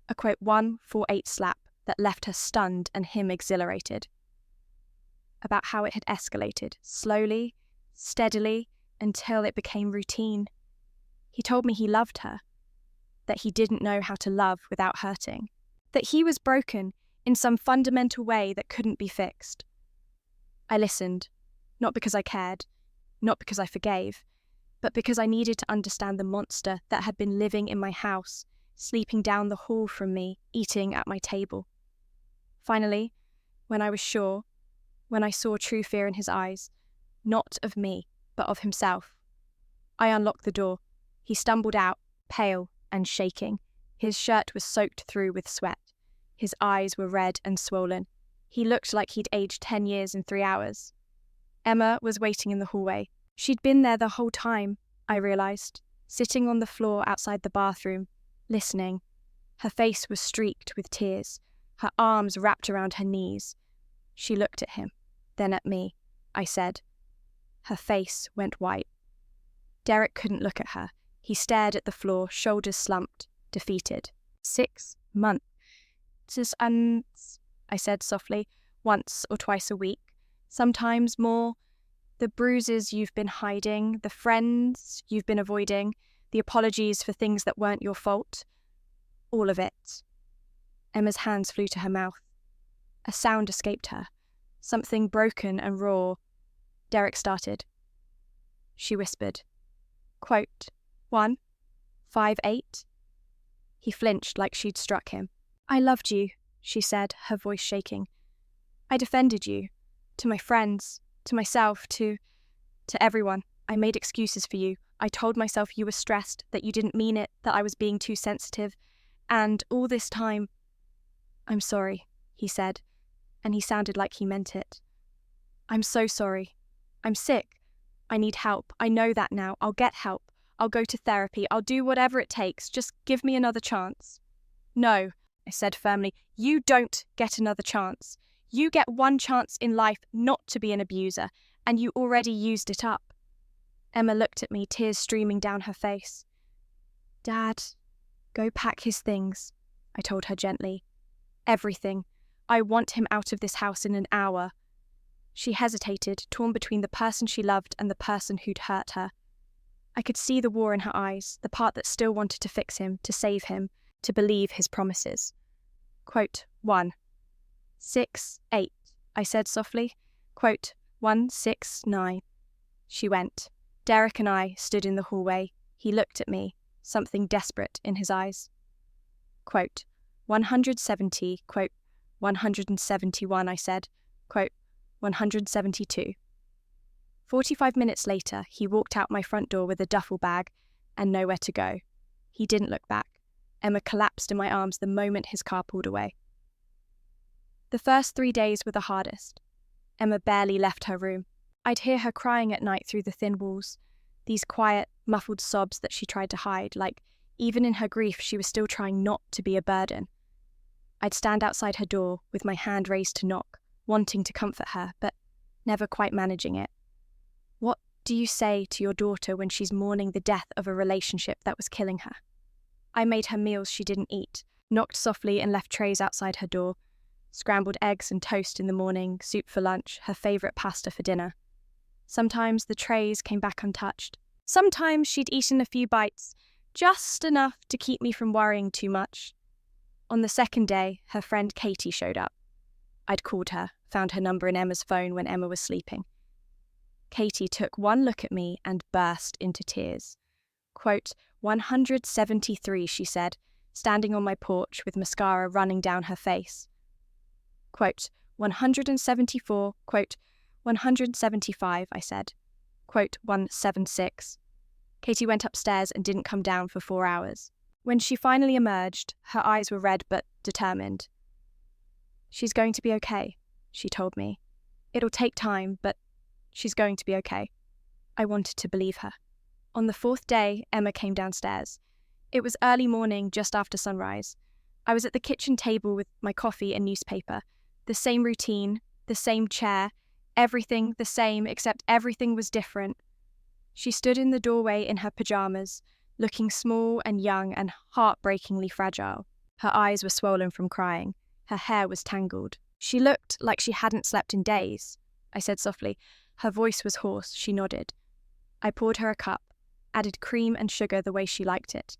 Speaker 1: A quote 148 slap that left her stunned and him exhilarated. About how it had escalated, slowly, steadily, until it became routine. He told me he loved her, that he didn't know how to love without hurting, that he was broken in some fundamental way that couldn't be fixed. I listened, not because I cared, not because I forgave, but because I needed to understand the monster that had been living in my house, sleeping down the hall from me, eating at my table. Finally, when I was sure, when I saw true fear in his eyes, not of me, but of himself, I unlocked the door. He stumbled out, pale and shaking. His shirt was soaked through with sweat. His eyes were red and swollen. He looked like he'd aged 10 years in 3 hours. Emma was waiting in the hallway. She'd been there the whole time, I realised, sitting on the floor outside the bathroom, listening. Her face was streaked with tears, her arms wrapped around her knees. She looked at him, then at me. I said. Her face went white. Derek couldn't look at her. He stared at the floor, shoulders slumped, defeated. 6 months. I said softly, once or twice a week, sometimes more. The bruises you've been hiding, the friends you've been avoiding, the apologies for things that weren't your fault. All of it. Emma's hands flew to her mouth. A sound escaped her. Something broken and raw. Derek started. She whispered. Quote, 1, 5, 8. He flinched like she'd struck him. I loved you, she said, her voice shaking. I defended you. To my friends, to myself, to everyone. I made excuses for you. I told myself you were stressed, that you didn't mean it, that I was being too sensitive. And all this time... I'm sorry, he said, and he sounded like he meant it. I'm so sorry. I'm sick. I need help. I know that now. I'll get help. I'll go to therapy. I'll do whatever it takes. Just give me another chance. No, I said firmly, you don't get another chance. You get one chance in life not to be an abuser, and you already used it up. Emma looked at me, tears streaming down her face. Dad, go pack his things, I told her gently. Everything. I want him out of this house in an hour. She hesitated, torn between the person she loved and the person who'd hurt her. I could see the war in her eyes, the part that still wanted to fix him, to save him, to believe his promises. Quote, 1, 6, 8, I said softly. Quote, 1, 6, 9. She went. Derek and I stood in the hallway. He looked at me, something desperate in his eyes. Quote, 170, quote, 171, I said. Quote, 172. 45 minutes later, he walked out my front door with a duffel bag and nowhere to go. He didn't look back. Emma collapsed in my arms the moment his car pulled away. The first 3 days were the hardest. Emma barely left her room. I'd hear her crying at night through the thin walls, these quiet, muffled sobs that she tried to hide, like even in her grief she was still trying not to be a burden. I'd stand outside her door with my hand raised to knock, wanting to comfort her, but never quite managing it. What do you say to your daughter when she's mourning the death of a relationship that was killing her? I made her meals she didn't eat, knocked softly and left trays outside her door, scrambled eggs and toast in the morning, soup for lunch, her favourite pasta for dinner. Sometimes the trays came back untouched. Sometimes she'd eaten a few bites, just enough to keep me from worrying too much. On the second day, her friend Katie showed up. I'd called her, found her number in Emma's phone when Emma was sleeping. Katie took one look at me and burst into tears. Quote, 173, she said, standing on my porch with mascara running down her face. Quote, 174, quote, 175, I said. Quote, 176. Katie went upstairs and didn't come down for 4 hours. When she finally emerged, her eyes were red but determined. She's going to be okay, she told me. It'll take time, but she's going to be okay. I wanted to believe her. On the 4th day, Emma came downstairs. It was early morning, just after sunrise. I was at the kitchen table with my coffee and newspaper. The same routine, the same chair, everything the same, except everything was different. She stood in the doorway in her pajamas, looking small and young and heartbreakingly fragile. Her eyes were swollen from crying. Her hair was tangled. She looked like she hadn't slept in days, I said softly. Her voice was hoarse. She nodded. I poured her a cup, added cream and sugar the way she liked it.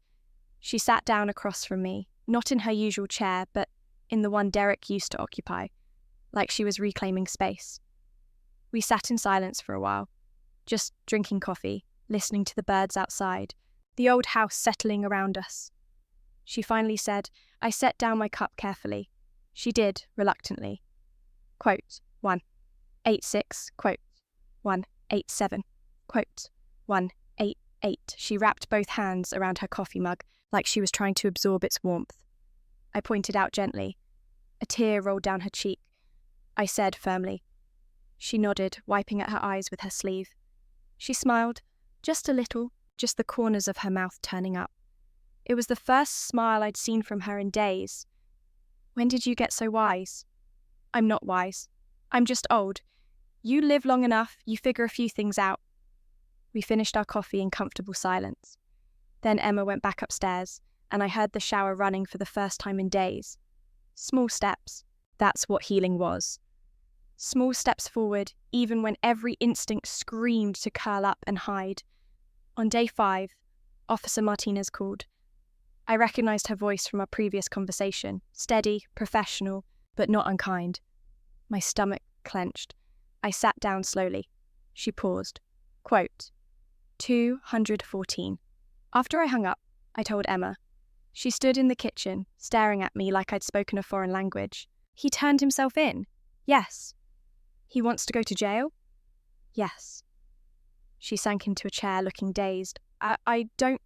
Speaker 1: She sat down across from me, not in her usual chair, but in the one Derek used to occupy, like she was reclaiming space. We sat in silence for a while, just drinking coffee, listening to the birds outside, the old house settling around us. She finally said, I set down my cup carefully. She did, reluctantly. Quote, 186, quote, 187, quote, 188. She wrapped both hands around her coffee mug like she was trying to absorb its warmth. I pointed out gently. A tear rolled down her cheek. I said firmly. She nodded, wiping at her eyes with her sleeve. She smiled, just a little, just the corners of her mouth turning up. It was the first smile I'd seen from her in days. When did you get so wise? I'm not wise. I'm just old. You live long enough, you figure a few things out. We finished our coffee in comfortable silence. Then Emma went back upstairs, and I heard the shower running for the first time in days. Small steps. That's what healing was. Small steps forward, even when every instinct screamed to curl up and hide. On day 5, Officer Martinez called. I recognized her voice from our previous conversation, steady, professional, but not unkind. My stomach clenched. I sat down slowly. She paused. Quote, 214. After I hung up, I told Emma. She stood in the kitchen, staring at me like I'd spoken a foreign language. He turned himself in? Yes. He wants to go to jail? Yes. She sank into a chair, looking dazed. I don't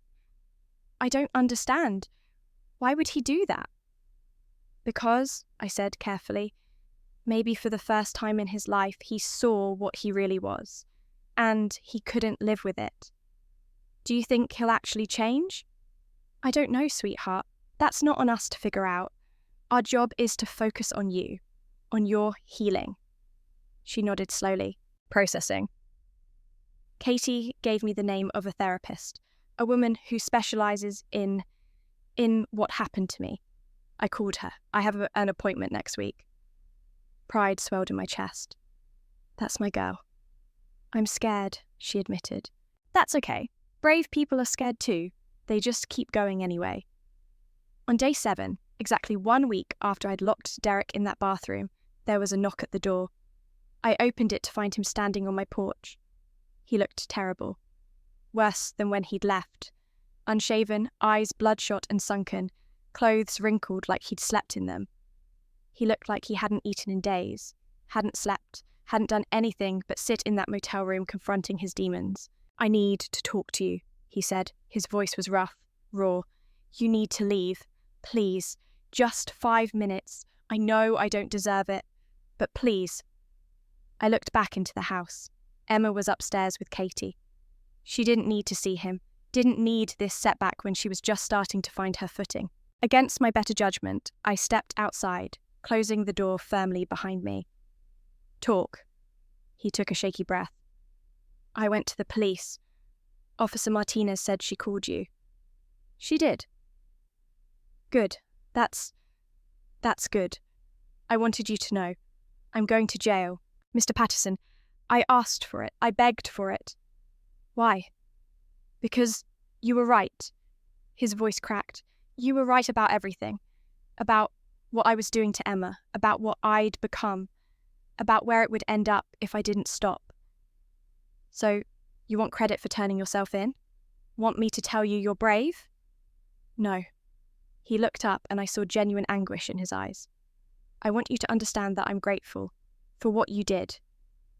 Speaker 1: understand. Why would he do that? Because, I said carefully, maybe for the first time in his life he saw what he really was, and he couldn't live with it. Do you think he'll actually change? I don't know, sweetheart. That's not on us to figure out. Our job is to focus on you, on your healing. She nodded slowly, processing. Katie gave me the name of a therapist, a woman who specializes in what happened to me. I called her. I have an appointment next week. Pride swelled in my chest. That's my girl. I'm scared, she admitted. That's okay. Brave people are scared too. They just keep going anyway. On day 7, exactly 1 week after I'd locked Derek in that bathroom, there was a knock at the door. I opened it to find him standing on my porch. He looked terrible. Worse than when he'd left. Unshaven, eyes bloodshot and sunken, clothes wrinkled like he'd slept in them. He looked like he hadn't eaten in days, hadn't slept, hadn't done anything but sit in that motel room confronting his demons. I need to talk to you, he said. His voice was rough, raw. You need to leave. Please. Just 5 minutes. I know I don't deserve it, but please. I looked back into the house. Emma was upstairs with Katie. She didn't need to see him, didn't need this setback when she was just starting to find her footing. Against my better judgment, I stepped outside, closing the door firmly behind me. Talk. He took a shaky breath. I went to the police. Officer Martinez said she called you. She did. Good. That's good. I wanted you to know. I'm going to jail. Mr. Patterson, I asked for it. I begged for it. Why? Because you were right. His voice cracked. You were right about everything. About what I was doing to Emma. About what I'd become. About where it would end up if I didn't stop. So, you want credit for turning yourself in? Want me to tell you you're brave? No. He looked up and I saw genuine anguish in his eyes. I want you to understand that I'm grateful for what you did.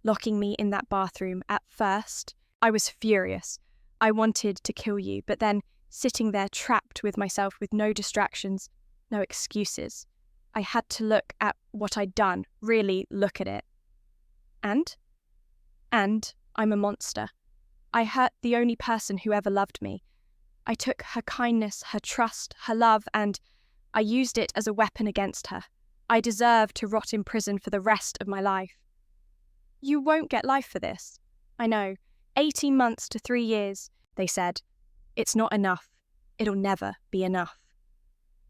Speaker 1: Locking me in that bathroom. At first, I was furious. I wanted to kill you, but then sitting there trapped with myself with no distractions, no excuses. I had to look at what I'd done, really look at it. And I'm a monster. I hurt the only person who ever loved me. I took her kindness, her trust, her love, and I used it as a weapon against her. I deserve to rot in prison for the rest of my life. You won't get life for this. I know. 18 months to 3 years, they said. It's not enough. It'll never be enough.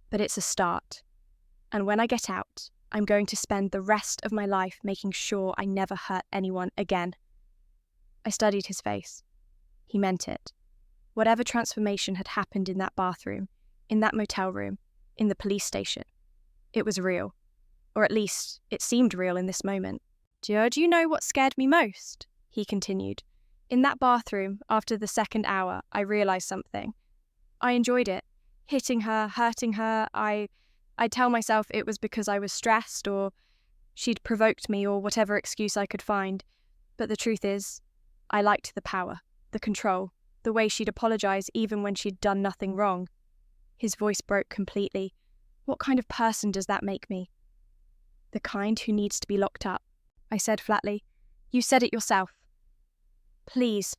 Speaker 1: But it's a start. And when I get out, I'm going to spend the rest of my life making sure I never hurt anyone again. I studied his face. He meant it. Whatever transformation had happened in that bathroom, in that motel room, in the police station, it was real. Or at least, it seemed real in this moment. Do you know what scared me most? He continued. In that bathroom, after the second hour, I realised something. I enjoyed it. Hitting her, hurting her, I'd tell myself it was because I was stressed or she'd provoked me or whatever excuse I could find. But the truth is, I liked the power, the control, the way she'd apologise even when she'd done nothing wrong. His voice broke completely. What kind of person does that make me? The kind who needs to be locked up, I said flatly. You said it yourself. Please.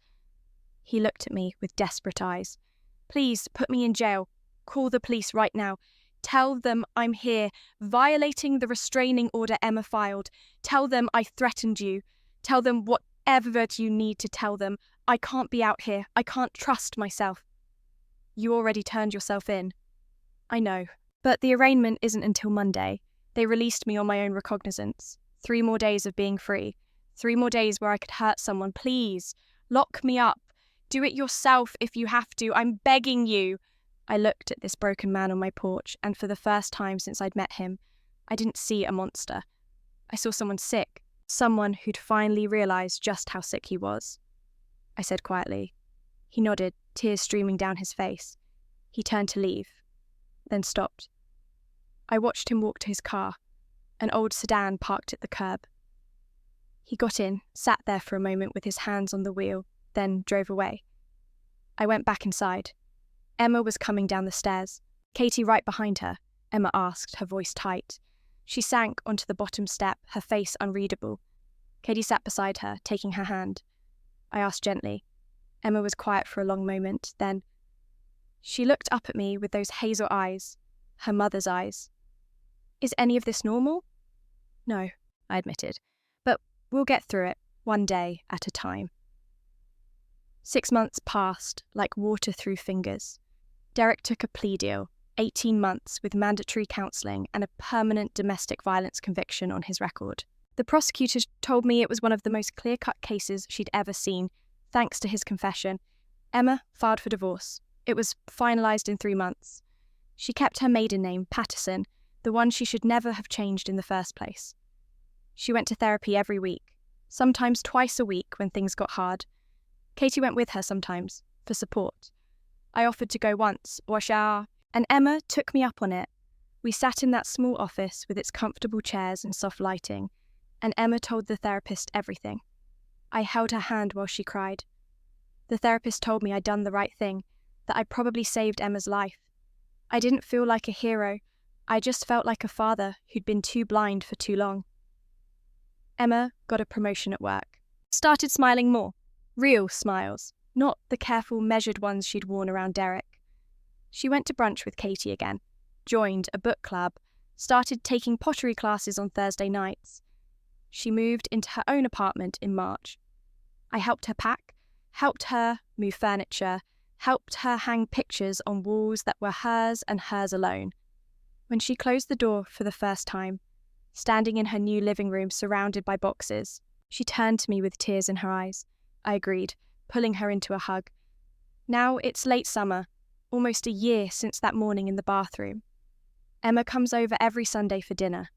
Speaker 1: He looked at me with desperate eyes. Please, put me in jail. Call the police right now. Tell them I'm here, violating the restraining order Emma filed. Tell them I threatened you. Tell them whatever you need to tell them. I can't be out here. I can't trust myself. You already turned yourself in. I know. But the arraignment isn't until Monday. They released me on my own recognizance. 3 more days of being free. 3 more days where I could hurt someone. Please, lock me up. Do it yourself if you have to. I'm begging you. I looked at this broken man on my porch, and for the first time since I'd met him, I didn't see a monster. I saw someone sick, someone who'd finally realised just how sick he was. I said quietly. He nodded, tears streaming down his face. He turned to leave, then stopped. I watched him walk to his car, an old sedan parked at the curb. He got in, sat there for a moment with his hands on the wheel, then drove away. I went back inside. Emma was coming down the stairs. Katie right behind her, Emma asked, her voice tight. She sank onto the bottom step, her face unreadable. Katie sat beside her, taking her hand. I asked gently. Emma was quiet for a long moment, then she looked up at me with those hazel eyes, her mother's eyes. Is any of this normal? No, I admitted, but we'll get through it, one day at a time. 6 months passed like water through fingers. Derek took a plea deal, 18 months with mandatory counselling and a permanent domestic violence conviction on his record. The prosecutor told me it was one of the most clear-cut cases she'd ever seen, thanks to his confession. Emma filed for divorce. It was finalised in 3 months. She kept her maiden name, Patterson, the one she should never have changed in the first place. She went to therapy every week, sometimes twice a week when things got hard. Katie went with her sometimes, for support. I offered to go once, and Emma took me up on it. We sat in that small office with its comfortable chairs and soft lighting, and Emma told the therapist everything. I held her hand while she cried. The therapist told me I'd done the right thing, that I'd probably saved Emma's life. I didn't feel like a hero. I just felt like a father who'd been too blind for too long. Emma got a promotion at work. Started smiling more. Real smiles, not the careful, measured ones she'd worn around Derek. She went to brunch with Katie again, joined a book club, started taking pottery classes on Thursday nights. She moved into her own apartment in March. I helped her pack, helped her move furniture, helped her hang pictures on walls that were hers and hers alone. When she closed the door for the first time, standing in her new living room surrounded by boxes, she turned to me with tears in her eyes. I agreed, pulling her into a hug. Now it's late summer, almost a year since that morning in the bathroom. Emma comes over every Sunday for dinner.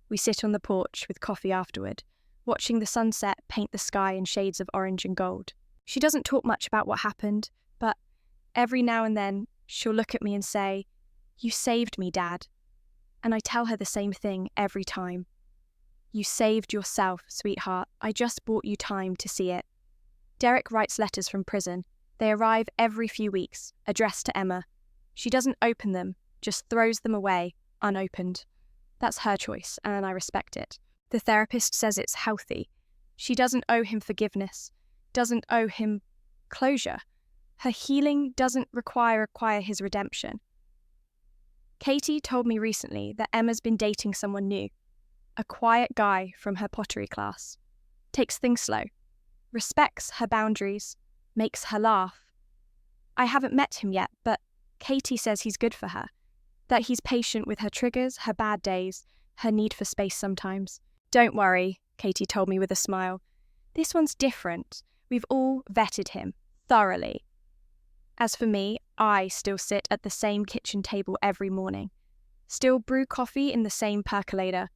Speaker 1: We sit on the porch with coffee afterward, watching the sunset paint the sky in shades of orange and gold. She doesn't talk much about what happened, but every now and then she'll look at me and say, "You saved me, Dad." And I tell her the same thing every time. "You saved yourself, sweetheart. I just bought you time to see it." Derek writes letters from prison. They arrive every few weeks, addressed to Emma. She doesn't open them, just throws them away, unopened. That's her choice, and I respect it. The therapist says it's healthy. She doesn't owe him forgiveness, doesn't owe him closure. Her healing doesn't require his redemption. Katie told me recently that Emma's been dating someone new, a quiet guy from her pottery class. Takes things slow, respects her boundaries, makes her laugh. I haven't met him yet, but Katie says he's good for her, that he's patient with her triggers, her bad days, her need for space sometimes. "Don't worry," Katie told me with a smile. "This one's different. We've all vetted him, thoroughly." As for me, I still sit at the same kitchen table every morning, still brew coffee in the same percolator,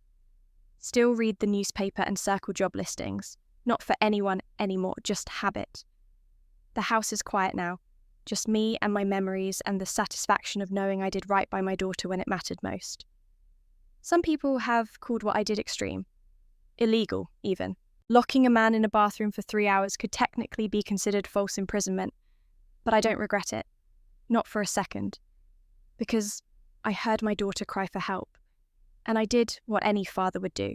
Speaker 1: still read the newspaper and circle job listings, not for anyone anymore, just habit. The house is quiet now, just me and my memories and the satisfaction of knowing I did right by my daughter when it mattered most. Some people have called what I did extreme. Illegal, even. Locking a man in a bathroom for 3 hours could technically be considered false imprisonment, but I don't regret it. Not for a second. Because I heard my daughter cry for help, and I did what any father would do,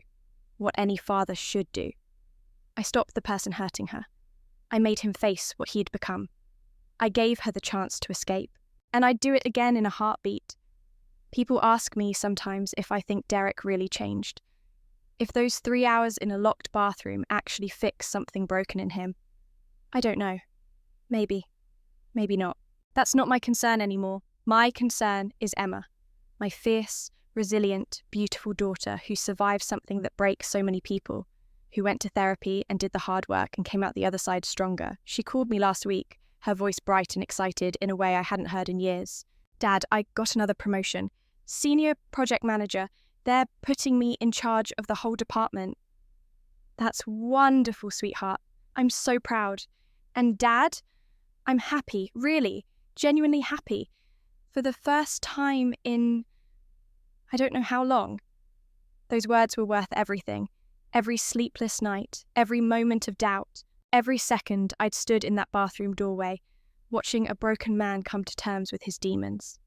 Speaker 1: what any father should do. I stopped the person hurting her. I made him face what he'd become. I gave her the chance to escape, and I'd do it again in a heartbeat. People ask me sometimes if I think Derek really changed. If those 3 hours in a locked bathroom actually fixed something broken in him. I don't know. Maybe. Maybe not. That's not my concern anymore. My concern is Emma. My fierce, resilient, beautiful daughter who survived something that breaks so many people, who went to therapy and did the hard work and came out the other side stronger. She called me last week, her voice bright and excited in a way I hadn't heard in years. Dad, I got another promotion. Senior project manager. They're putting me in charge of the whole department. That's wonderful, sweetheart. I'm so proud. And Dad, I'm happy, really, genuinely happy. For the first time in I don't know how long. Those words were worth everything. Every sleepless night, every moment of doubt, every second I'd stood in that bathroom doorway, watching a broken man come to terms with his demons.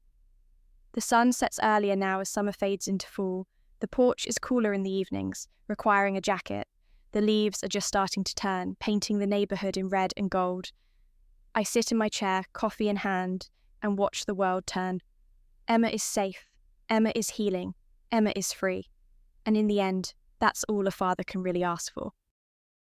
Speaker 1: The sun sets earlier now as summer fades into fall. The porch is cooler in the evenings, requiring a jacket. The leaves are just starting to turn, painting the neighbourhood in red and gold. I sit in my chair, coffee in hand, and watch the world turn. Emma is safe. Emma is healing. Emma is free. And in the end, that's all a father can really ask for.